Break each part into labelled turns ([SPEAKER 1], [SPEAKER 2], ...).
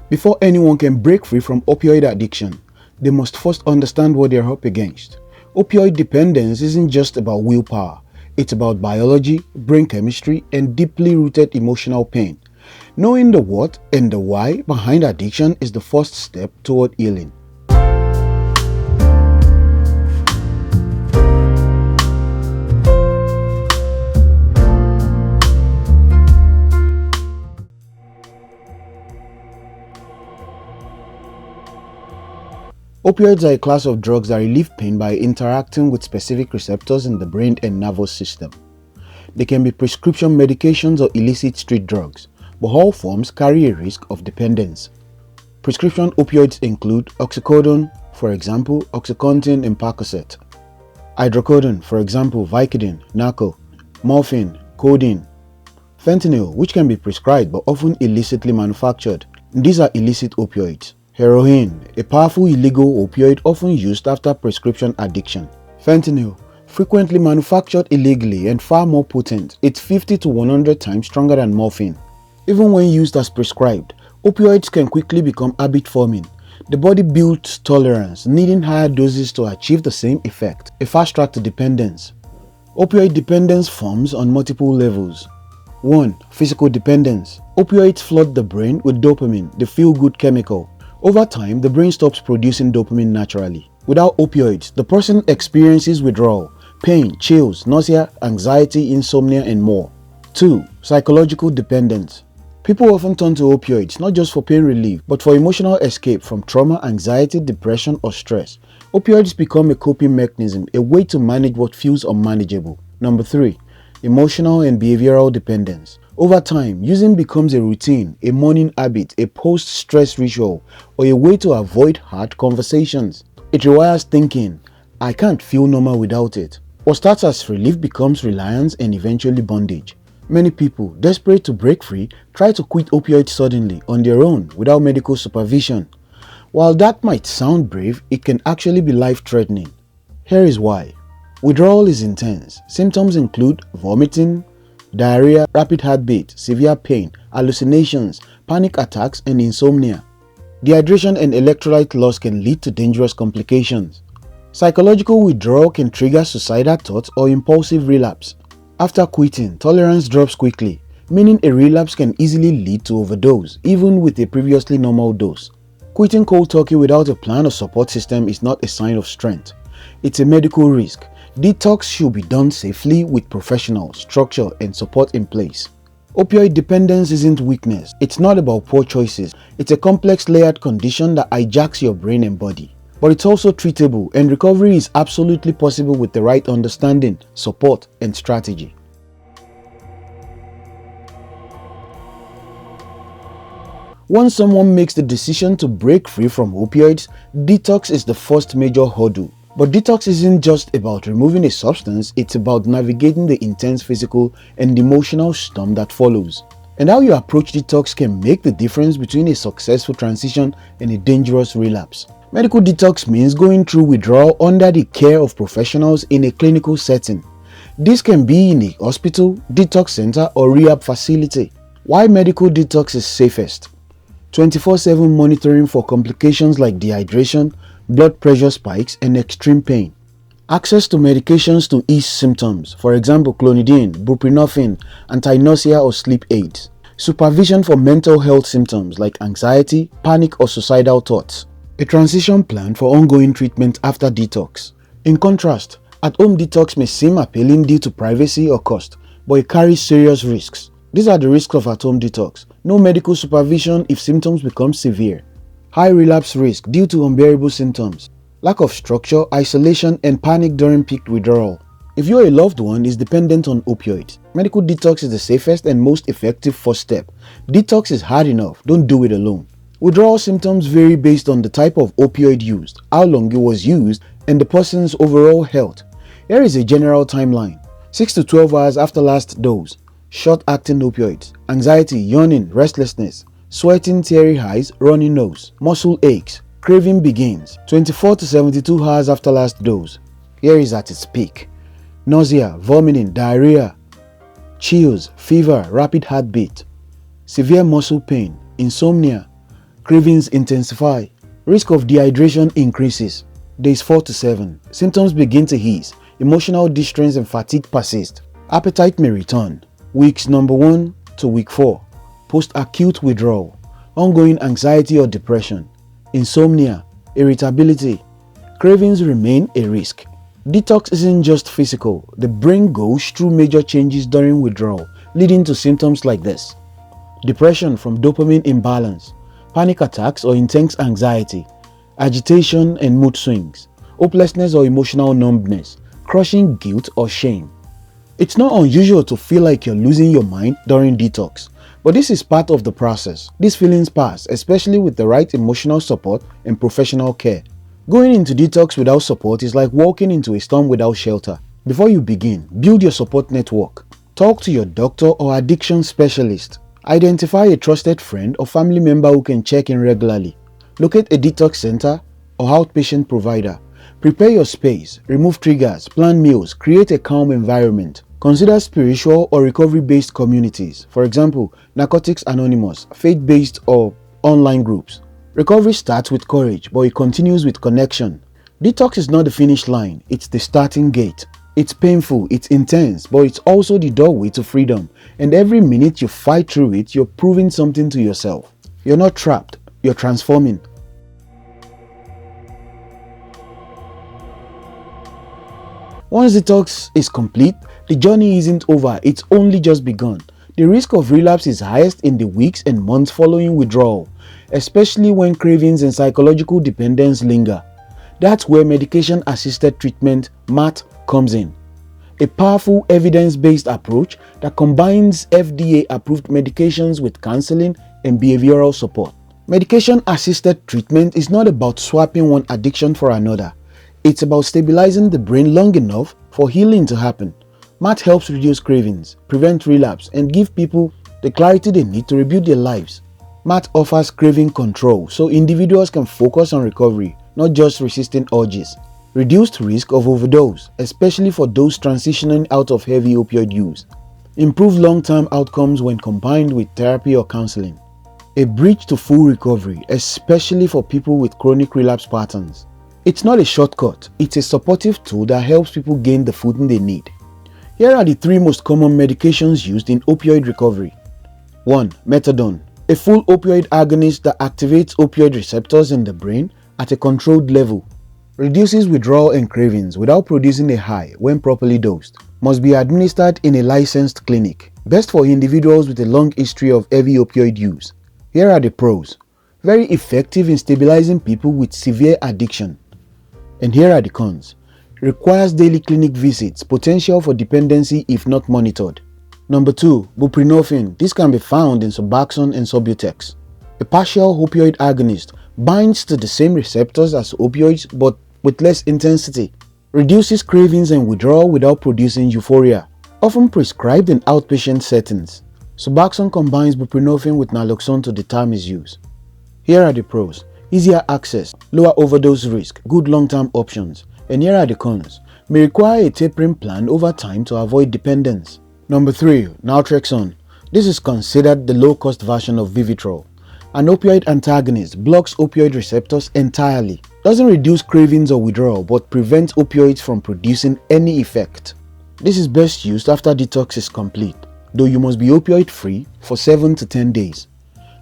[SPEAKER 1] Before anyone can break free from opioid addiction, they must first understand what they're up against. Opioid dependence isn't just about willpower, it's about biology, brain chemistry, and deeply rooted emotional pain. Knowing the what and the why behind addiction is the first step toward healing. Opioids are a class of drugs that relieve pain by interacting with specific receptors in the brain and nervous system. They can be prescription medications or illicit street drugs, but all forms carry a risk of dependence. Prescription opioids include oxycodone, for example, OxyContin and Percocet; hydrocodone, for example, Vicodin, Narco; morphine, codeine; fentanyl, which can be prescribed but often illicitly manufactured. These are illicit opioids. Heroin, a powerful illegal opioid often used after prescription addiction. Fentanyl, frequently manufactured illegally and far more potent. It's 50 to 100 times stronger than morphine. Even when used as prescribed, opioids can quickly become habit-forming. The body builds tolerance, needing higher doses to achieve the same effect. A fast track to dependence. Opioid dependence forms on multiple levels. 1. Physical dependence. Opioids flood the brain with dopamine, the feel-good chemical. Over time, the brain stops producing dopamine naturally. Without opioids, the person experiences withdrawal, pain, chills, nausea, anxiety, insomnia, and more. 2. Psychological dependence. People often turn to opioids not just for pain relief, but for emotional escape from trauma, anxiety, depression, or stress. Opioids become a coping mechanism, a way to manage what feels unmanageable. Number 3. Emotional and behavioral dependence. Over time, using becomes a routine, a morning habit, a post-stress ritual, or a way to avoid hard conversations. It requires thinking, I can't feel normal without it. What starts as relief becomes reliance and eventually bondage. Many people, desperate to break free, try to quit opioids suddenly, on their own, without medical supervision. While that might sound brave, it can actually be life-threatening. Here is why. Withdrawal is intense. Symptoms include vomiting, diarrhea, rapid heartbeat, severe pain, hallucinations, panic attacks, and insomnia. Dehydration and electrolyte loss can lead to dangerous complications. Psychological withdrawal can trigger suicidal thoughts or impulsive relapse. After quitting, tolerance drops quickly, meaning a relapse can easily lead to overdose, even with a previously normal dose. Quitting cold turkey without a plan or support system is not a sign of strength. It's a medical risk. Detox should be done safely with professional structure and support in place. Opioid dependence isn't weakness. It's not about poor choices. It's a complex layered condition that hijacks your brain and body. But it's also treatable, and recovery is absolutely possible with the right understanding, support, and strategy. Once someone makes the decision to break free from opioids, detox is the first major hurdle. But detox isn't just about removing a substance, it's about navigating the intense physical and emotional storm that follows. And how you approach detox can make the difference between a successful transition and a dangerous relapse. Medical detox means going through withdrawal under the care of professionals in a clinical setting. This can be in a hospital, detox center, or rehab facility. Why medical detox is safest? 24/7 monitoring for complications like dehydration, blood pressure spikes, and extreme pain. Access to medications to ease symptoms, for example clonidine, buprenorphine, anti-nausea or sleep aids. Supervision for mental health symptoms like anxiety, panic, or suicidal thoughts. A transition plan for ongoing treatment after detox. In contrast, at-home detox may seem appealing due to privacy or cost, but it carries serious risks. These are the risks of at-home detox. No medical supervision if symptoms become severe. High relapse risk due to unbearable symptoms. Lack of structure, isolation, and panic during peak withdrawal. If your loved one is dependent on opioids, medical detox is the safest and most effective first step. Detox is hard enough, don't do it alone. Withdrawal symptoms vary based on the type of opioid used, how long it was used, and the person's overall health. Here is a general timeline. 6 to 12 hours after last dose. Short-acting opioids. Anxiety, yawning, restlessness, sweating, teary eyes, runny nose, muscle aches. Craving begins 24 to 72 hours after last dose. Here is at its peak. Nausea, vomiting, diarrhea, chills, fever, rapid heartbeat, severe muscle pain, insomnia, Cravings intensify. Risk of dehydration increases. Days 4 to 7. Symptoms begin to ease. Emotional distress and fatigue persist. Appetite may return. Weeks number 1 to week 4. Post-acute withdrawal. Ongoing anxiety or depression. Insomnia. Irritability. Cravings remain a risk. Detox isn't just physical. The brain goes through major changes during withdrawal, leading to symptoms like this: depression from dopamine imbalance, panic attacks or intense anxiety, agitation and mood swings, hopelessness or emotional numbness, crushing guilt or shame. It's not unusual to feel like you're losing your mind during detox, but this is part of the process. These feelings pass, especially with the right emotional support and professional care. Going into detox without support is like walking into a storm without shelter. Before you begin, build your support network. Talk to your doctor or addiction specialist. Identify a trusted friend or family member who can check in regularly. Locate a detox center or outpatient provider. Prepare your space, remove triggers, plan meals, create a calm environment. Consider spiritual or recovery-based communities, for example, Narcotics Anonymous, faith-based or online groups. Recovery starts with courage, but it continues with connection. Detox is not the finish line, it's the starting gate. It's painful, it's intense, but it's also the doorway to freedom. And every minute you fight through it, you're proving something to yourself. You're not trapped, you're transforming. Once detox is complete, the journey isn't over, it's only just begun. The risk of relapse is highest in the weeks and months following withdrawal, especially when cravings and psychological dependence linger. That's where medication-assisted treatment (MAT) comes in. A powerful evidence-based approach that combines FDA-approved medications with counseling and behavioral support. Medication-assisted treatment is not about swapping one addiction for another. It's about stabilizing the brain long enough for healing to happen. MAT helps reduce cravings, prevent relapse, and give people the clarity they need to rebuild their lives. MAT offers craving control so individuals can focus on recovery, not just resisting urges. Reduced risk of overdose, especially for those transitioning out of heavy opioid use. Improved long-term outcomes when combined with therapy or counseling. A bridge to full recovery, especially for people with chronic relapse patterns. It's not a shortcut, it's a supportive tool that helps people gain the footing they need. Here are the 3 most common medications used in opioid recovery. 1. Methadone, a full opioid agonist that activates opioid receptors in the brain at a controlled level. Reduces withdrawal and cravings without producing a high when properly dosed. Must be administered in a licensed clinic. Best for individuals with a long history of heavy opioid use. Here are the pros. Very effective in stabilizing people with severe addiction. And here are the cons. Requires daily clinic visits, potential for dependency if not monitored. Number 2. Buprenorphine. This can be found in Suboxone and Subutex. A partial opioid agonist, binds to the same receptors as opioids but with less intensity. Reduces cravings and withdrawal without producing euphoria. Often prescribed in outpatient settings. Suboxone combines buprenorphine with naloxone to deter misuse. Here are the pros. Easier access, lower overdose risk, good long-term options. And here are the cons. May require a tapering plan over time to avoid dependence. Number 3. Naltrexone. This is considered the low-cost version of Vivitrol. An opioid antagonist blocks opioid receptors entirely. Doesn't reduce cravings or withdrawal but prevents opioids from producing any effect. This is best used after detox is complete, though you must be opioid-free for 7 to 10 days.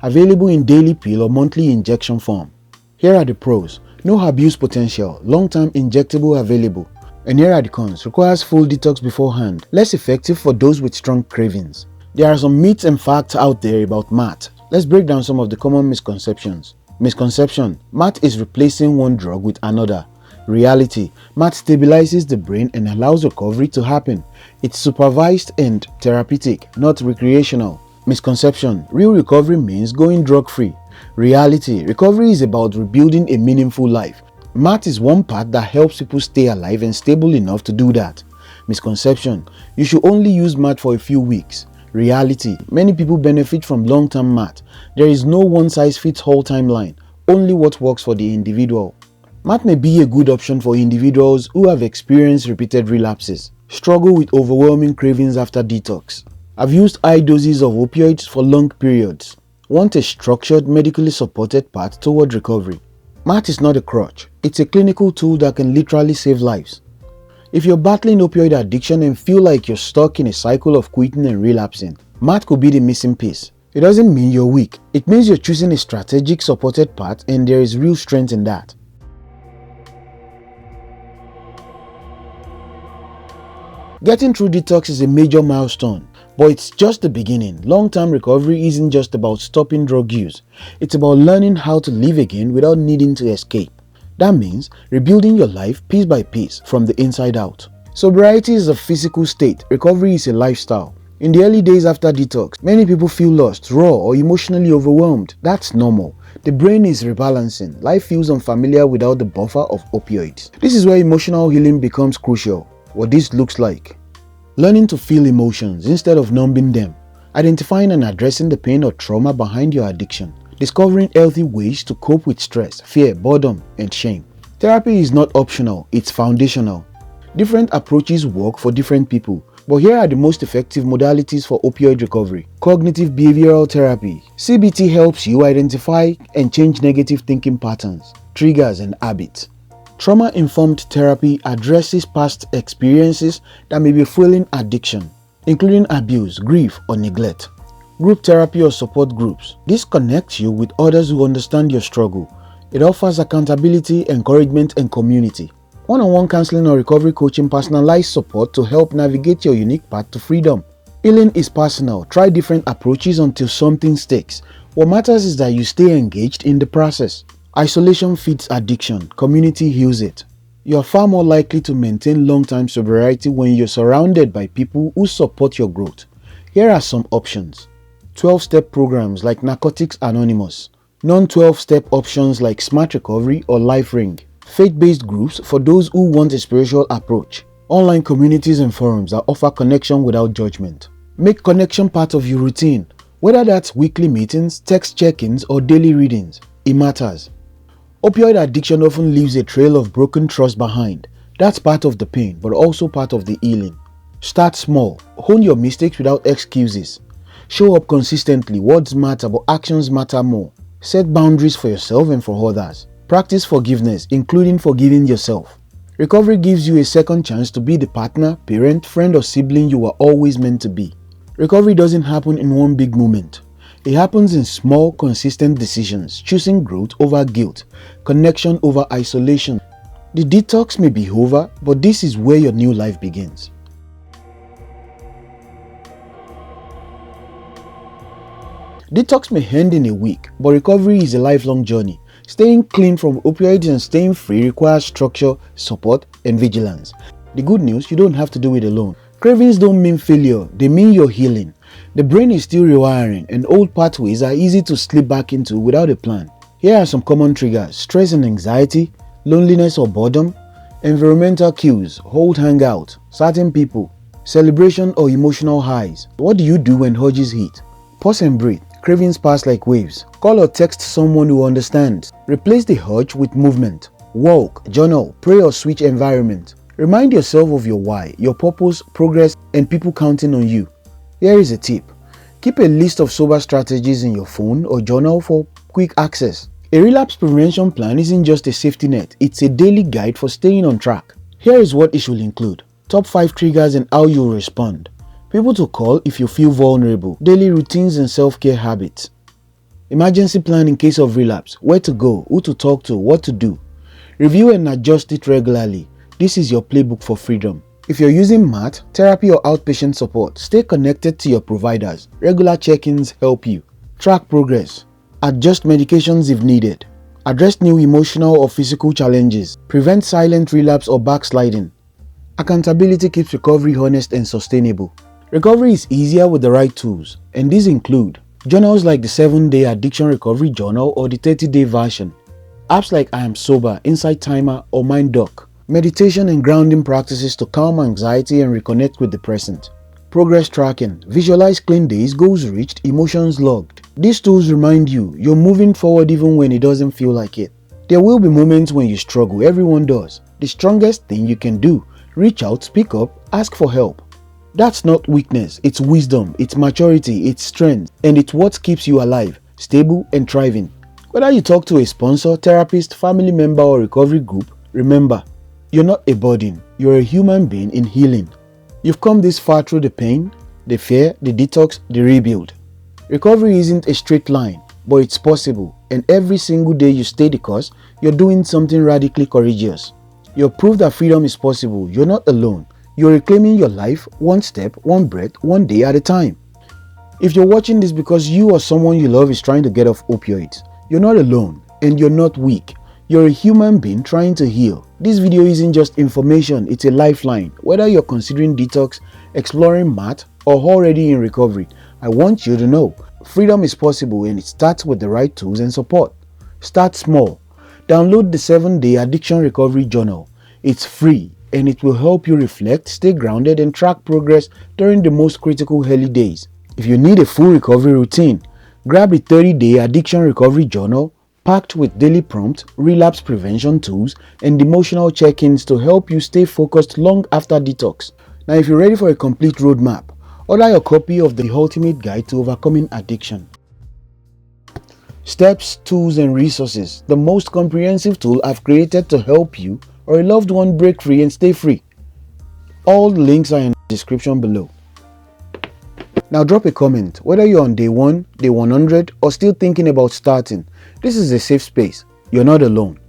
[SPEAKER 1] Available in daily pill or monthly injection form. Here are the pros. No abuse potential, long-term injectable available. And here are the cons. Requires full detox beforehand, less effective for those with strong cravings. There are some myths and facts out there about MAT. Let's break down some of the common misconceptions. Misconception: MAT is replacing one drug with another. Reality: MAT stabilizes the brain and allows recovery to happen. It's supervised and therapeutic, not recreational. Misconception: real recovery means going drug-free. Reality: recovery is about rebuilding a meaningful life. MAT is one part that helps people stay alive and stable enough to do that. Misconception: you should only use MAT for a few weeks. Reality: many people benefit from long-term MAT. There is no one-size-fits-all timeline, only what works for the individual. MAT may be a good option for individuals who have experienced repeated relapses, struggle with overwhelming cravings after detox, have used high doses of opioids for long periods, want a structured, medically supported path toward recovery. MAT is not a crutch, it's a clinical tool that can literally save lives. If you're battling opioid addiction and feel like you're stuck in a cycle of quitting and relapsing, MAT could be the missing piece. It doesn't mean you're weak, it means you're choosing a strategic, supported path, and there is real strength in that. Getting through detox is a major milestone, but it's just the beginning. Long-term recovery isn't just about stopping drug use, it's about learning how to live again without needing to escape. That means rebuilding your life piece by piece from the inside out. Sobriety is a physical state, recovery is a lifestyle. In the early days after detox, many people feel lost, raw, or emotionally overwhelmed. That's normal. The brain is rebalancing. Life feels unfamiliar without the buffer of opioids. This is where emotional healing becomes crucial. What this looks like: learning to feel emotions instead of numbing them, identifying and addressing the pain or trauma behind your addiction, discovering healthy ways to cope with stress, fear, boredom, and shame. Therapy is not optional, it's foundational. Different approaches work for different people, but here are the most effective modalities for opioid recovery. Cognitive behavioral therapy. CBT helps you identify and change negative thinking patterns, triggers, and habits. Trauma-informed therapy addresses past experiences that may be fueling addiction, including abuse, grief, or neglect. Group therapy or support groups. This connects you with others who understand your struggle. It offers accountability, encouragement, and community. One-on-one counseling or recovery coaching, personalized support to help navigate your unique path to freedom. Healing is personal. Try different approaches until something sticks. What matters is that you stay engaged in the process. Isolation feeds addiction, community heals it. You are far more likely to maintain long-term sobriety when you're surrounded by people who support your growth. Here are some options. 12-step programs like Narcotics Anonymous. Non-12-step options like Smart Recovery or Life Ring. Faith-based groups for those who want a spiritual approach. Online communities and forums that offer connection without judgment. Make connection part of your routine, whether that's weekly meetings, text check-ins, or daily readings. It matters. Opioid addiction often leaves a trail of broken trust behind. That's part of the pain, but also part of the healing. Start small. Hone your mistakes without excuses. Show up consistently. Words matter, but actions matter more. Set boundaries for yourself and for others. Practice forgiveness, including forgiving yourself. Recovery gives you a second chance to be the partner, parent, friend, or sibling you were always meant to be. Recovery doesn't happen in one big moment. It happens in small, consistent decisions, choosing growth over guilt, connection over isolation. The detox may be over, but this is where your new life begins. Detox may end in a week, but recovery is a lifelong journey. Staying clean from opioids and staying free requires structure, support, and vigilance. The good news, you don't have to do it alone. Cravings don't mean failure, they mean you're healing. The brain is still rewiring, and old pathways are easy to slip back into without a plan. Here are some common triggers: stress and anxiety, loneliness or boredom, environmental cues, old hangout, certain people, celebration or emotional highs. What do you do when urges hit? Pause and breathe. Cravings pass like waves. Call or text someone who understands. Replace the urge with movement. Walk, journal, pray, or switch environment. Remind yourself of your why, your purpose, progress, and people counting on you. Here is a tip. Keep a list of sober strategies in your phone or journal for quick access. A relapse prevention plan isn't just a safety net, it's a daily guide for staying on track. Here is what it should include. Top 5 triggers and how you'll respond. People to call if you feel vulnerable. Daily routines and self-care habits. Emergency plan in case of relapse. Where to go, who to talk to, what to do. Review and adjust it regularly. This is your playbook for freedom. If you're using MAT, therapy or outpatient support, stay connected to your providers. Regular check-ins help you. Track progress. Adjust medications if needed. Address new emotional or physical challenges. Prevent silent relapse or backsliding. Accountability keeps recovery honest and sustainable. Recovery is easier with the right tools, and these include journals like the 7-Day Addiction Recovery Journal or the 30-day version. Apps like I Am Sober, Insight Timer, or MindDoc. Meditation and grounding practices to calm anxiety and reconnect with the present. Progress tracking. Visualize clean days, goals reached, emotions logged. These tools remind you you're moving forward even when it doesn't feel like it. There will be moments when you struggle, everyone does. The strongest thing you can do: reach out, speak up, ask for help. That's not weakness, it's wisdom, it's maturity, it's strength, and it's what keeps you alive. stable, and thriving. Whether you talk to a sponsor, therapist, family member, or recovery group, remember, you're not a burden. You're a human being in healing. You've come this far through the pain, the fear, the detox, the rebuild. Recovery isn't a straight line, but it's possible, and every single day you stay the course, you're doing something radically courageous. You're proof that freedom is possible. You're not alone. You're reclaiming your life one step, one breath, one day at a time. If you're watching this because you or someone you love is trying to get off opioids, you're not alone, and you're not weak. You're a human being trying to heal. This video isn't just information, it's a lifeline. Whether you're considering detox, exploring math, or already in recovery, I want you to know, freedom is possible and it starts with the right tools and support. Start small. Download the 7-day Addiction Recovery Journal. It's free and it will help you reflect, stay grounded, and track progress during the most critical early days. If you need a full recovery routine, grab the 30-day Addiction Recovery Journal packed with daily prompts, relapse prevention tools, and emotional check-ins to help you stay focused long after detox. Now, if you're ready for a complete roadmap, order your copy of the Ultimate Guide to Overcoming Addiction. Steps, tools, and resources. The most comprehensive tool I've created to help you or a loved one break free and stay free. All the links are in the description below. Now drop a comment, whether you're on day 1, day 100, or still thinking about starting. This is a safe space. You're not alone.